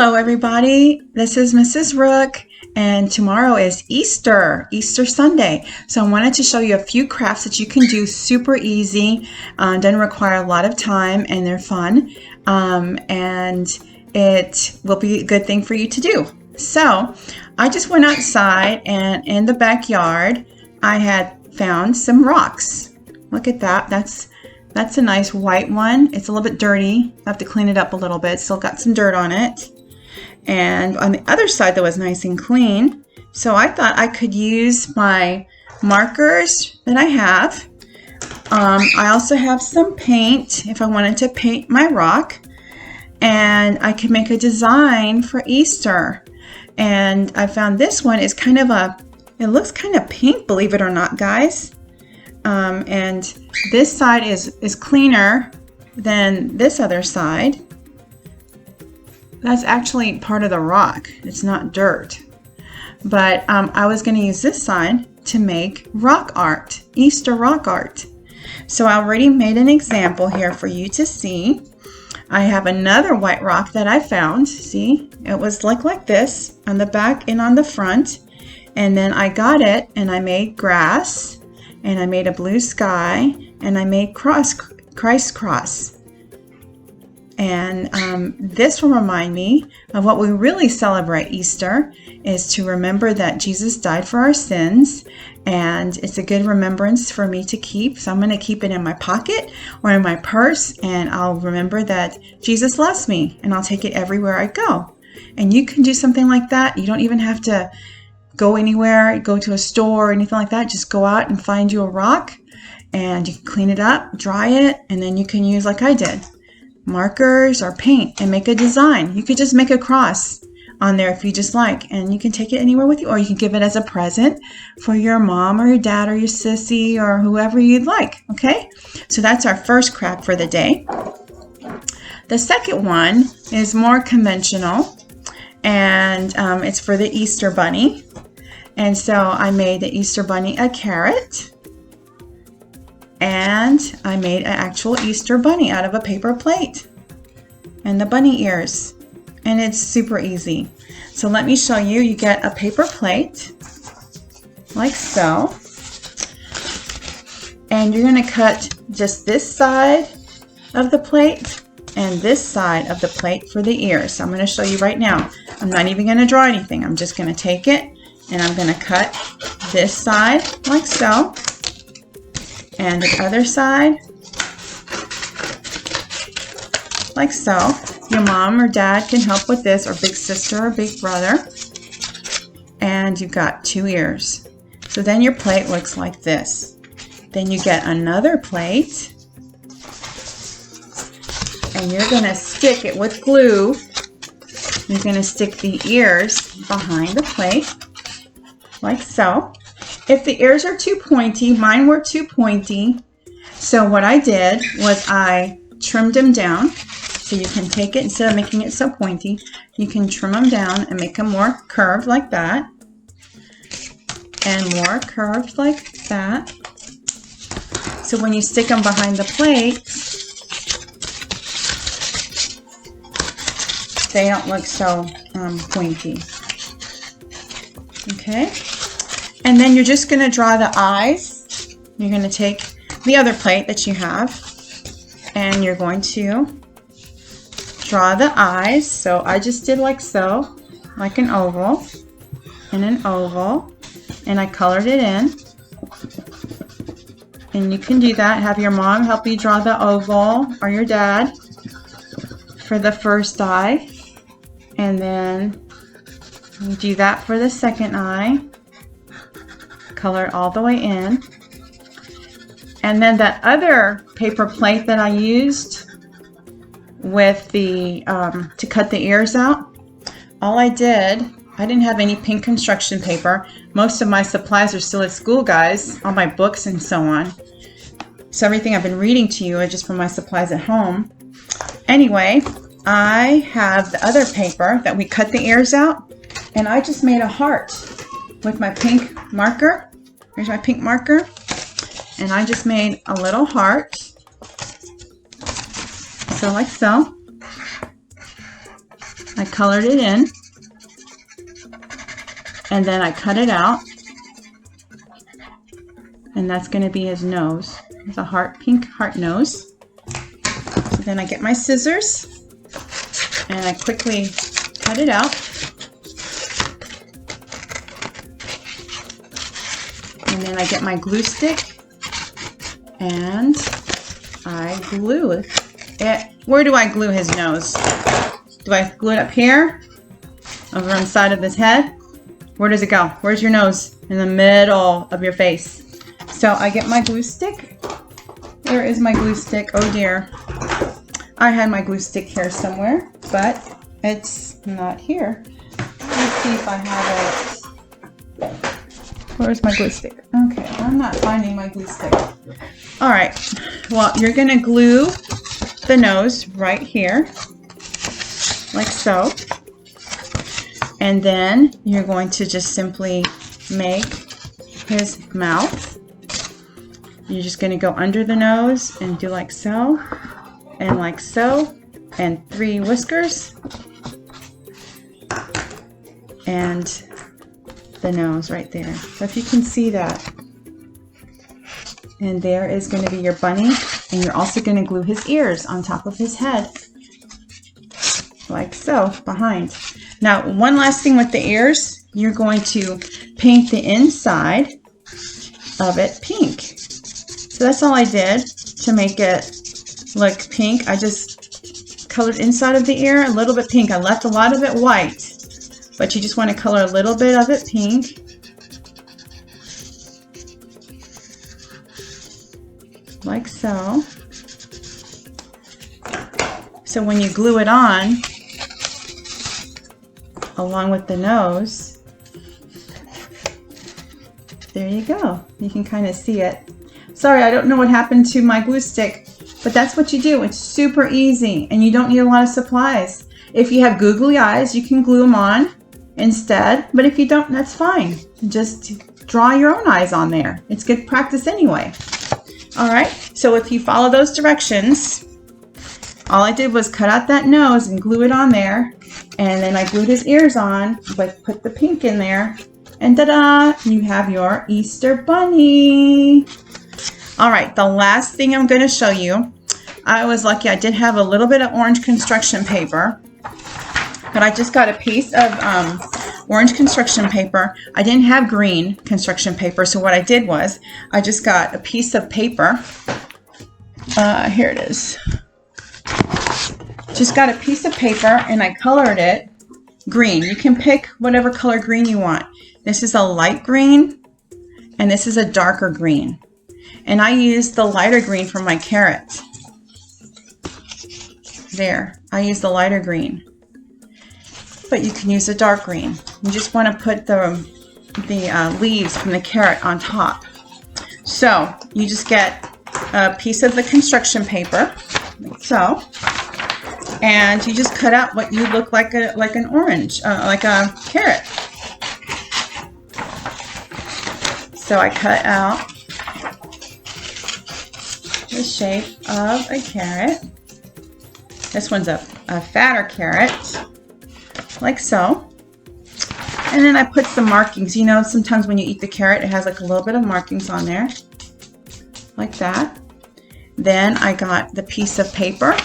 Hello everybody, this is Mrs. Rook and tomorrow is Easter Sunday. So I wanted to show you a few crafts that you can do super easy, doesn't require a lot of time and they're fun, and it will be a good thing for you to do. So I just went outside and in the backyard I had found some rocks. Look at that, that's a nice white one. It's a little bit dirty. I have to clean it up a little bit. Still got some dirt on it. And on the other side that was nice and clean. So I thought I could use my markers that I have. I also have some paint if I wanted to paint my rock. And I could make a design for Easter. And I found this one is kind of it looks kind of pink, believe it or not, guys. And this side is cleaner than this other side. That's actually part of the rock. It's not dirt. But I was going to use this side to make rock art, Easter rock art. So I already made an example here for you to see. I have another white rock that I found. See, it was like this on the back and on the front. And then I got it and I made grass. And I made a blue sky, and I made Christ cross. And this will remind me of what we really celebrate Easter, is to remember that Jesus died for our sins, and it's a good remembrance for me to keep. So I'm going to keep it in my pocket or in my purse, and I'll remember that Jesus loves me, and I'll take it everywhere I go. And you can do something like that. You don't even have to go anywhere, go to a store or anything like that. Just go out and find you a rock and you can clean it up, dry it, and then you can use, like I did, markers or paint and make a design. You could just make a cross on there if you just like, and you can take it anywhere with you, or you can give it as a present for your mom or your dad or your sissy or whoever you'd like. Okay, so that's our first craft for the day. The second one is more conventional, and it's for the Easter bunny. And so I made the Easter bunny a carrot, and I made an actual Easter bunny out of a paper plate and the bunny ears, and it's super easy. So let me show you. You get a paper plate like so, and you're going to cut just this side of the plate and this side of the plate for the ears. So I'm going to show you right now. I'm not even going to draw anything. I'm just going to take it and I'm going to cut this side like so, and the other side like so. Your mom or dad can help with this, or big sister or big brother. And you've got two ears. So then your plate looks like this. Then you get another plate, and you're going to stick it with glue. You're going to stick the ears behind the plate like so. If the ears are too pointy, mine were too pointy, so what I did was I trimmed them down. So you can take it, instead of making it so pointy, you can trim them down and make them more curved like that, and more curved like that. So when you stick them behind the plate, they don't look so pointy. Okay, and then you're just going to draw the eyes. You're going to take the other plate that you have, and you're going to draw the eyes. So I just did like so, like an oval and an oval, and I colored it in. And you can do that. Have your mom help you draw the oval, or your dad, for the first eye. And then you do that for the second eye. Color it all the way in. And then that other paper plate that I used with the to cut the ears out, all I did, I didn't have any pink construction paper. Most of my supplies are still at school, guys, all my books and so on. So everything I've been reading to you is just from my supplies at home. Anyway, I have the other paper that we cut the ears out, and I just made a heart with my pink marker. Here's my pink marker, and I just made a little heart. So like so. I colored it in, and then I cut it out, and that's going to be his nose. It's a pink heart nose. So then I get my scissors, and I quickly cut it out. And then I get my glue stick, and I glue it. Where do I glue his nose? Do I glue it up here? Over on the side of his head? Where does it go? Where's your nose? In the middle of your face. So I get my glue stick. Where is my glue stick? Oh dear. I had my glue stick here somewhere, but it's not here. Let's see if I have it. Where's my glue stick? Okay, I'm not finding my glue stick. All right, well, you're gonna glue the nose right here, like so. And then you're going to just simply make his mouth. You're just going to go under the nose and do like so, and 3 whiskers, and the nose right there. So if you can see that. And there is going to be your bunny, and you're also going to glue his ears on top of his head, like so, behind. Now, one last thing with the ears, you're going to paint the inside of it pink. So that's all I did to make it look pink. I just colored inside of the ear a little bit pink. I left a lot of it white, but you just want to color a little bit of it pink. Like so. So when you glue it on, along with the nose, there you go. You can kind of see it. Sorry, I don't know what happened to my glue stick, but that's what you do. It's super easy, and you don't need a lot of supplies. If you have googly eyes, you can glue them on instead, but if you don't, that's fine. Just draw your own eyes on there. It's good practice anyway. All right, so if you follow those directions, all I did was cut out that nose and glue it on there, and then I glued his ears on, but put the pink in there, and ta-da, you have your Easter bunny. All right, the last thing I'm going to show you, I was lucky I did have a little bit of orange construction paper, but I just got a piece of orange construction paper. I didn't have green construction paper, so what I did was I just got a piece of paper. Here it is. Just got a piece of paper and I colored it green. You can pick whatever color green you want. This is a light green and this is a darker green. And I used the lighter green for my carrot. There, I used the lighter green. But you can use a dark green. You just want to put the leaves from the carrot on top. So you just get a piece of the construction paper, like so, and you just cut out what you look like an orange, like a carrot. So I cut out the shape of a carrot. This one's a fatter carrot, like so. And then I put some markings. You know, sometimes when you eat the carrot, it has like a little bit of markings on there, like that. Then I got the piece of paper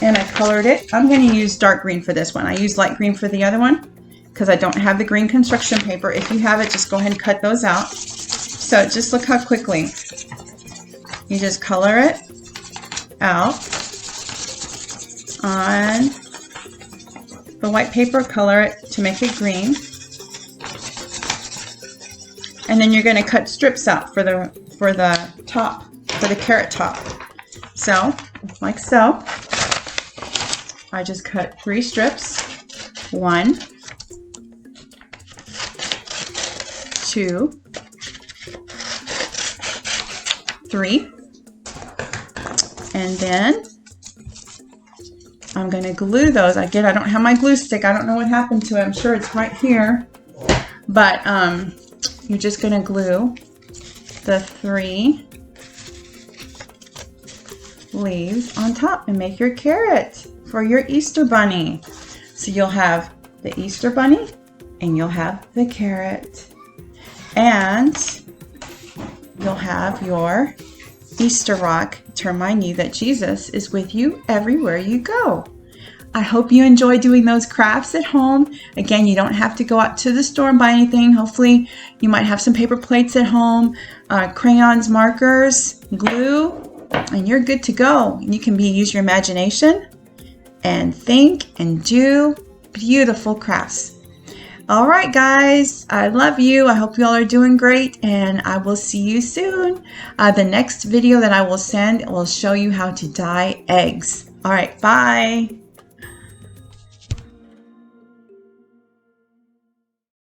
and I colored it. I'm going to use dark green for this one. I used light green for the other one because I don't have the green construction paper. If you have it, just go ahead and cut those out. So just look how quickly you just color it out on the white paper, color it to make it green. And then you're going to cut strips out for the top, for the carrot top. So, like so. I just cut 3 strips. 1, 2, 3. And then I'm going to glue those. I don't have my glue stick. I don't know what happened to it. I'm sure it's right here. But you're just going to glue the 3 leaves on top and make your carrot. for your Easter bunny. So you'll have the Easter bunny and you'll have the carrot. And you'll have your Easter rock to remind you that Jesus is with you everywhere you go. I hope you enjoy doing those crafts at home. Again, you don't have to go out to the store and buy anything. Hopefully, you might have some paper plates at home, crayons, markers, glue, and you're good to go. You can use your imagination and think and do beautiful crafts. All right, guys, I love you. I hope you all are doing great, and I will see you soon. The next video that I will send will show you how to dye eggs. All right, bye.